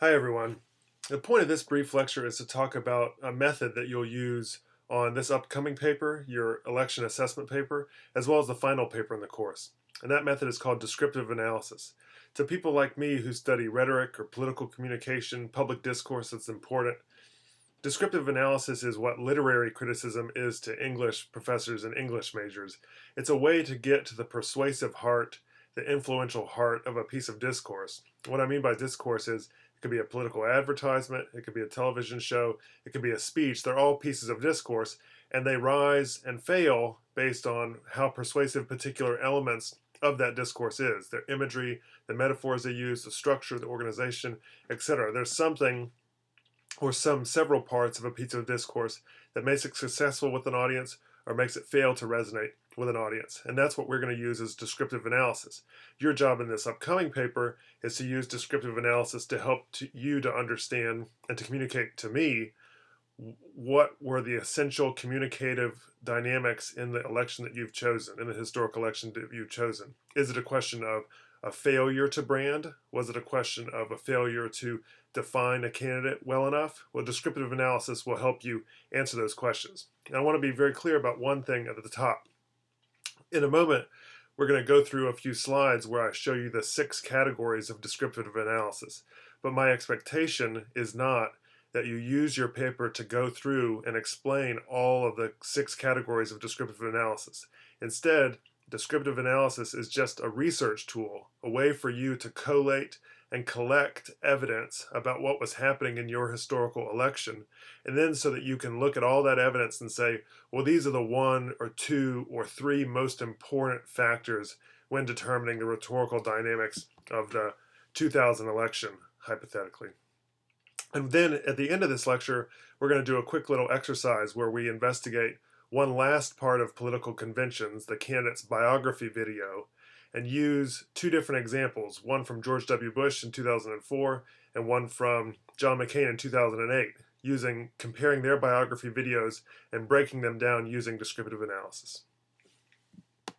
Hi everyone. The point of this brief lecture is to talk about a method that you'll use on this upcoming paper, your election assessment paper, as well as the final paper in the course. And that method is called descriptive analysis. To people like me who study rhetoric or political communication, public discourse that's important, descriptive analysis is what literary criticism is to English professors and English majors. It's a way to get to the persuasive heart, the influential heart of a piece of discourse. What I mean by discourse is it could be a political advertisement, it could be a television show, it could be a speech. They're all pieces of discourse, and they rise and fail based on how persuasive particular elements of that discourse is. Their imagery, the metaphors they use, the structure, the organization, etc. There's something or some several parts of a piece of discourse that makes it successful with an audience or makes it fail to resonate with an audience. And that's what we're going to use as descriptive analysis. Your job in this upcoming paper is to use descriptive analysis to help you to understand and to communicate to me what were the essential communicative dynamics in the election that you've chosen, in the historic election that you've chosen. Is it a question of a failure to brand? Was it a question of a failure to define a candidate well enough? Well, descriptive analysis will help you answer those questions. And I want to be very clear about one thing at the top. In a moment, we're going to go through a few slides where I show you the 6 categories of descriptive analysis. But my expectation is not that you use your paper to go through and explain all of the 6 categories of descriptive analysis. Instead, descriptive analysis is just a research tool, a way for you to collate and collect evidence about what was happening in your historical election, and then so that you can look at all that evidence and say, well, these are the 1 or 2 or 3 most important factors when determining the rhetorical dynamics of the 2000 election, hypothetically. And then at the end of this lecture, we're going to do a quick little exercise where we investigate one last part of political conventions, the candidate's biography video, and use 2 different examples, one from George W. Bush in 2004 and one from John McCain in 2008, comparing their biography videos and breaking them down using descriptive analysis.